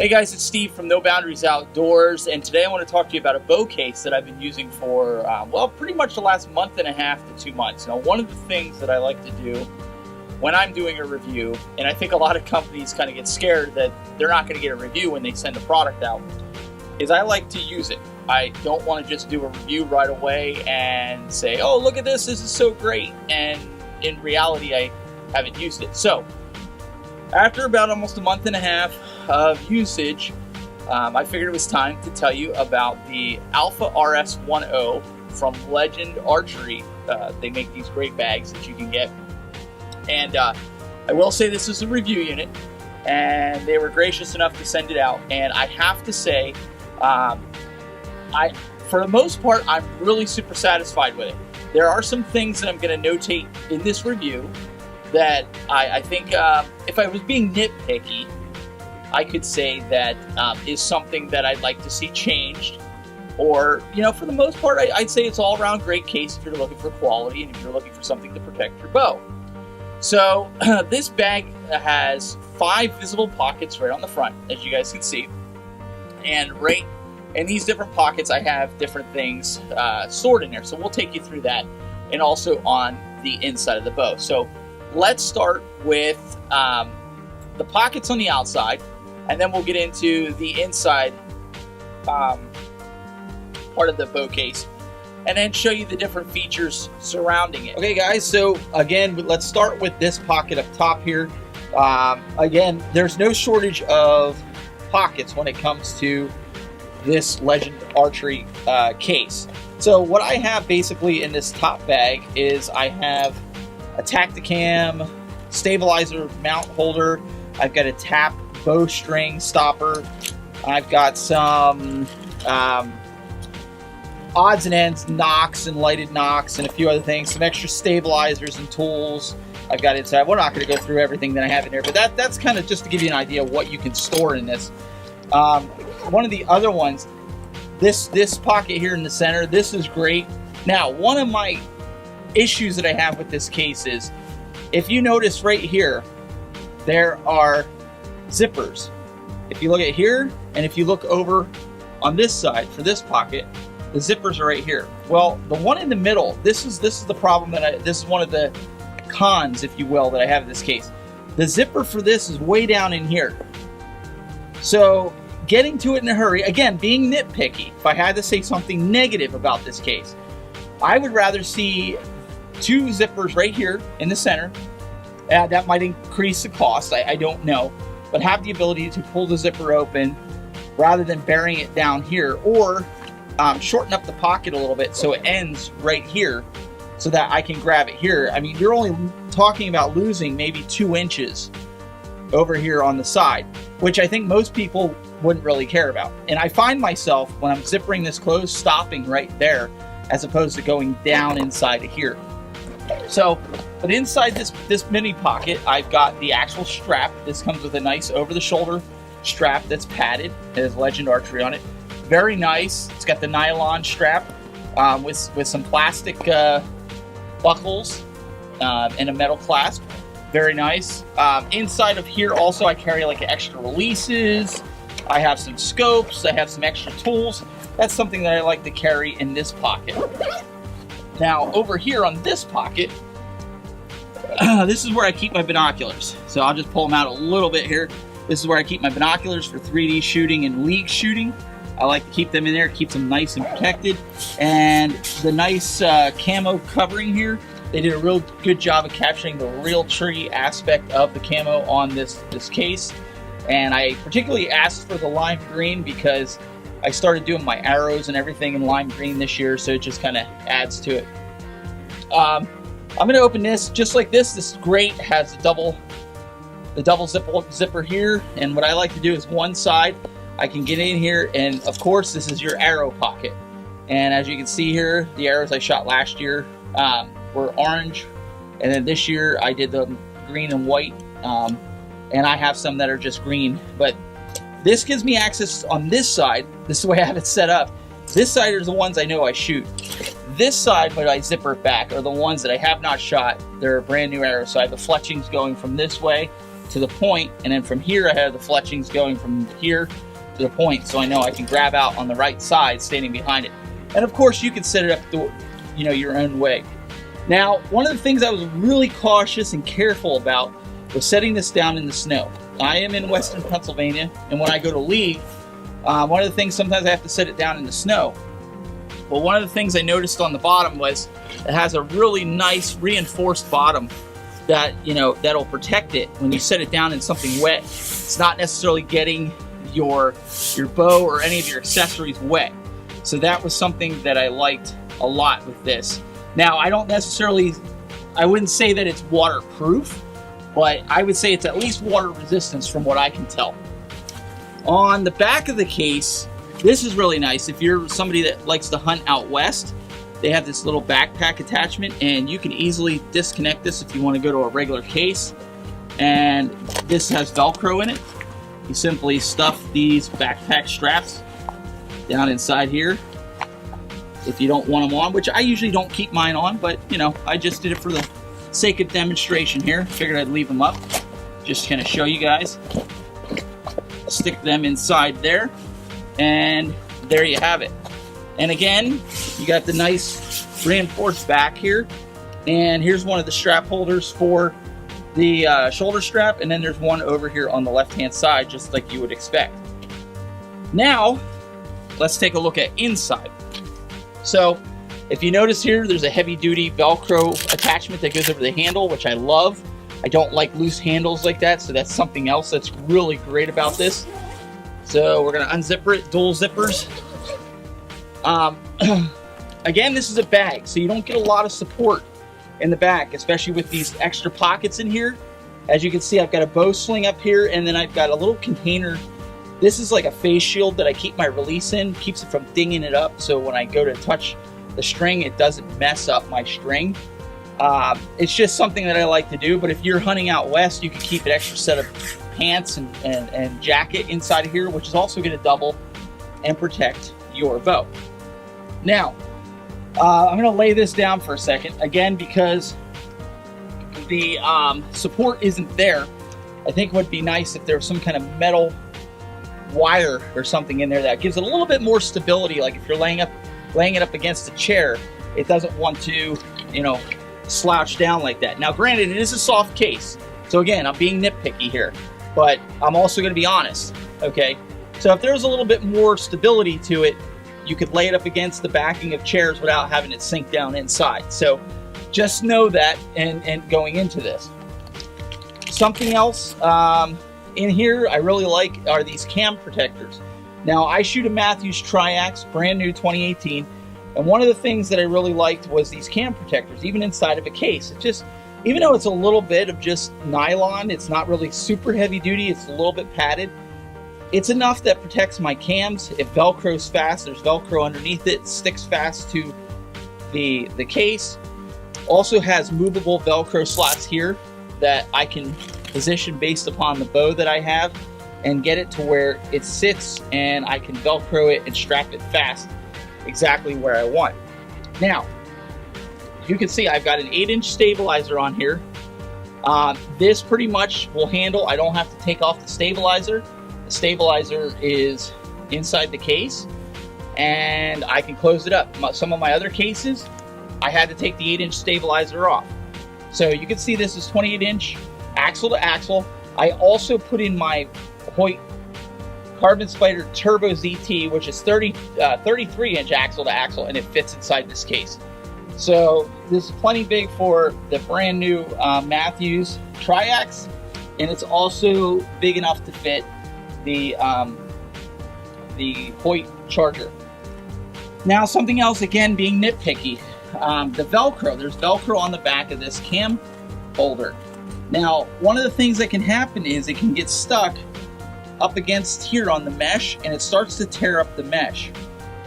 Hey guys, it's Steve from No Boundaries Outdoors, and today I want to talk to you about a bow case that I've been using for, well, pretty much the last month and a half to 2 months. Now, one of the things that I like to do when I'm doing a review, and I think a lot of companies kind of get scared that they're not going to get a review when they send a product out, is I like to use it. I don't want to just do a review right away and say, oh, look at this is so great, and in reality, I haven't used it. So, after about almost a month and a half of usage, I figured it was time to tell you about the Alpha RS 1.0 from Legend Archery. They make these great bags that you can get. And I will say this is a review unit, and they were gracious enough to send it out. And I have to say, for the most part, I'm really super satisfied with it. There are some things that I'm going to notate in this review that I think if I was being nitpicky, I could say that is something that I'd like to see changed. Or, you know, for the most part, I'd say it's all around great case if you're looking for quality and if you're looking for something to protect your bow. So this bag has 5 visible pockets right on the front, as you guys can see. And right in these different pockets, I have different things stored in there. So we'll take you through that, and also on the inside of the bow. So let's start with the pockets on the outside, and then we'll get into the inside part of the bow case, and then show you the different features surrounding it. Okay guys, so again, let's start with this pocket up top here. Again, there's no shortage of pockets when it comes to this Legend Archery case. So what I have basically in this top bag is I have a Tacticam stabilizer mount holder. I've got a tap bowstring stopper. I've got some odds and ends nocks and lighted nocks and a few other things, some extra stabilizers and tools I've got inside. We're not going to go through everything that I have in there, but that's kind of just to give you an idea of what you can store in this. One of the other ones, this pocket here in the center, this is great. Now, one of my issues that I have with this case is, if you notice right here, there are zippers. If you look at here, and if you look over on this side for this pocket, the zippers are right here. Well, the one in the middle, this is the problem that this is one of the cons, if you will, that I have in this case. The zipper for this is way down in here. So getting to it in a hurry, again, being nitpicky, if I had to say something negative about this case, I would rather see 2 zippers right here in the center. That might increase the cost, I don't know, but have the ability to pull the zipper open rather than burying it down here, or shorten up the pocket a little bit so it ends right here so that I can grab it here. I mean, you're only talking about losing maybe 2 inches over here on the side, which I think most people wouldn't really care about. And I find myself, when I'm zippering this closed, stopping right there as opposed to going down inside of here. So, but inside this mini pocket, I've got the actual strap. This comes with a nice over-the-shoulder strap that's padded. It has Legend Archery on it. Very nice. It's got the nylon strap with some plastic buckles and a metal clasp. Very nice. Inside of here also, I carry like extra releases. I have some scopes. I have some extra tools. That's something that I like to carry in this pocket. Now, over here on this pocket, this is where I keep my binoculars. So I'll just pull them out a little bit here. This is where I keep my binoculars for 3D shooting and league shooting. I like to keep them in there, keeps them nice and protected. And the nice camo covering here, they did a real good job of capturing the real tree aspect of the camo on this case. And I particularly asked for the lime green because I started doing my arrows and everything in lime green this year, so it just kind of adds to it. I'm going to open this just like this. This is great. It has the double zipper here, and what I like to do is one side I can get in here, and of course this is your arrow pocket. And as you can see here, the arrows I shot last year were orange, and then this year I did them green and white, and I have some that are just green. But this gives me access on this side. This is the way I have it set up. This side are the ones I know I shoot. This side, when I zipper it back, are the ones that I have not shot. They're a brand new arrows. So I have the fletchings going from this way to the point, and then from here I have the fletchings going from here to the point, so I know I can grab out on the right side standing behind it. And of course you can set it up your own way. Now, one of the things I was really cautious and careful about was setting this down in the snow. I am in Western Pennsylvania, and when I go to league, one of the things, sometimes I have to set it down in the snow. But one of the things I noticed on the bottom was it has a really nice reinforced bottom that, that'll protect it when you set it down in something wet. It's not necessarily getting your bow or any of your accessories wet. So that was something that I liked a lot with this. Now, I wouldn't say that it's waterproof, but I would say it's at least water resistance from what I can tell. On the back of the case, this is really nice. If you're somebody that likes to hunt out west, they have this little backpack attachment, and you can easily disconnect this if you want to go to a regular case. And this has Velcro in it. You simply stuff these backpack straps down inside here if you don't want them on, which I usually don't keep mine on, but I just did it for the sake of demonstration here. Figured I'd leave them up. Just kind of show you guys. Stick them inside there, and there you have it. And again, you got the nice reinforced back here, and here's one of the strap holders for the shoulder strap, and then there's one over here on the left hand side, just like you would expect. Now let's take a look at inside. So if you notice here, there's a heavy duty Velcro attachment that goes over the handle, which I love. I don't like loose handles like that, so that's something else that's really great about this. So we're gonna unzipper it, dual zippers. Again, this is a bag, so you don't get a lot of support in the back, especially with these extra pockets in here. As you can see, I've got a bow sling up here, and then I've got a little container. This is like a face shield that I keep my release in, keeps it from dinging it up, so when I go to touch the string, it doesn't mess up my string. It's just something that I like to do, but if you're hunting out west, you can keep an extra set of pants and jacket inside of here, which is also going to double and protect your bow. Now, I'm going to lay this down for a second, again, because the support isn't there. I think it would be nice if there was some kind of metal wire or something in there that gives it a little bit more stability. Like if you're laying it up against a chair, it doesn't want to, slouch down like that. Now, granted, it is a soft case, so again, I'm being nitpicky here, but I'm also going to be honest. Okay, so if there's a little bit more stability to it, you could lay it up against the backing of chairs without having it sink down inside. So just know that, and going into this. Something else in here I really like are these cam protectors. Now, I shoot a Matthews Triax, brand new 2018, and one of the things that I really liked was these cam protectors, even inside of a case. It just, even though it's a little bit of just nylon, it's not really super heavy duty, it's a little bit padded. It's enough that protects my cams. It Velcros fast, there's Velcro underneath it, sticks fast to the case. Also has movable Velcro slots here that I can position based upon the bow that I have and get it to where it sits, and I can Velcro it and strap it fast exactly where I want. Now, you can see I've got an 8-inch stabilizer on here. This pretty much will handle, I don't have to take off the stabilizer. The stabilizer is inside the case, and I can close it up. Some of my other cases, I had to take the 8-inch stabilizer off. So you can see this is 28-inch axle to axle. I also put in my Hoyt Carbon Spider Turbo ZT, which is 33-inch axle to axle, and it fits inside this case. So this is plenty big for the brand new Matthews Triax, and it's also big enough to fit the Hoyt Charger. Now, something else, again, being nitpicky, the Velcro. There's Velcro on the back of this cam holder. Now, one of the things that can happen is it can get stuck up against here on the mesh, and it starts to tear up the mesh.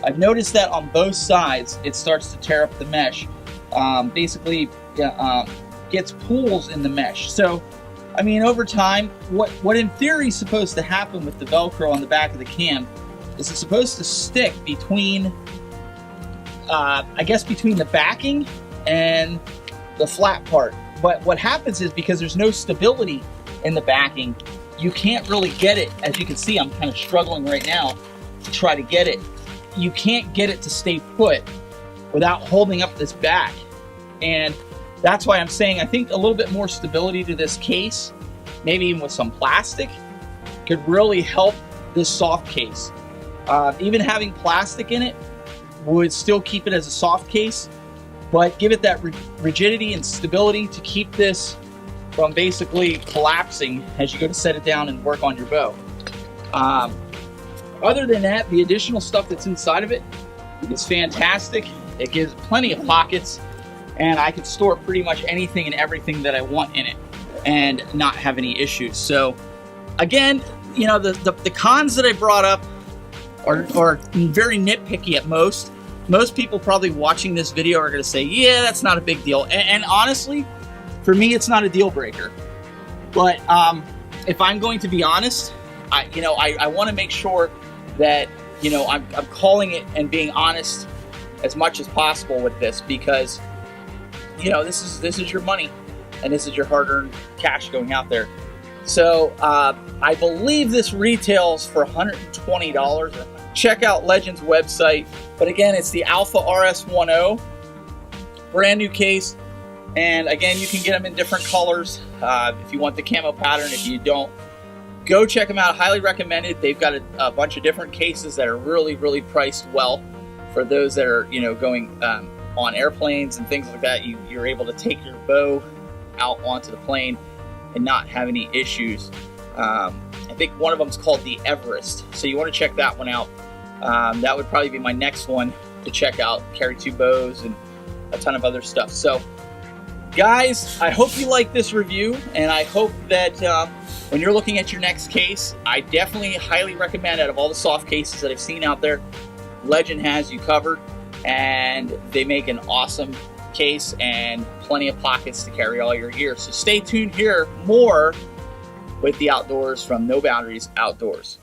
I've noticed that on both sides, it starts to tear up the mesh. Basically, gets pools in the mesh. So, I mean, over time, what in theory is supposed to happen with the Velcro on the back of the cam is it's supposed to stick between, I guess, between the backing and the flat part. But what happens is, because there's no stability in the backing. You can't really get it. As you can see, I'm kind of struggling right now to try to get it. You can't get it to stay put without holding up this back. And that's why I'm saying I think a little bit more stability to this case, maybe even with some plastic, could really help this soft case. Even having plastic in it would still keep it as a soft case, but give it that rigidity and stability to keep this from basically collapsing as you go to set it down and work on your bow. Other than that, the additional stuff that's inside of it is fantastic. It gives plenty of pockets, and I can store pretty much anything and everything that I want in it and not have any issues. So again, you know, the cons that I brought up are very nitpicky at most. Most people probably watching this video are going to say, yeah, that's not a big deal. And honestly, for me, it's not a deal breaker. But if I'm going to be honest, I want to make sure that, you know, I'm calling it and being honest as much as possible with this, because, you know, this is your money and this is your hard-earned cash going out there. So I believe this retails for $120. Check out Legend's website. But again, it's the Alpha RS 10, brand new case. And again, you can get them in different colors if you want the camo pattern. If you don't, go check them out. Highly recommended. They've got a bunch of different cases that are really, really priced well for those that are, you know, going on airplanes and things like that. You're able to take your bow out onto the plane and not have any issues. I think one of them is called the Everest, so you want to check that one out. That would probably be my next one to check out. Carry 2 bows and a ton of other stuff. So guys, I hope you like this review, and I hope that when you're looking at your next case, I definitely highly recommend, out of all the soft cases that I've seen out there, Legend has you covered, and they make an awesome case and plenty of pockets to carry all your gear. So stay tuned here, more with the outdoors from No Boundaries Outdoors.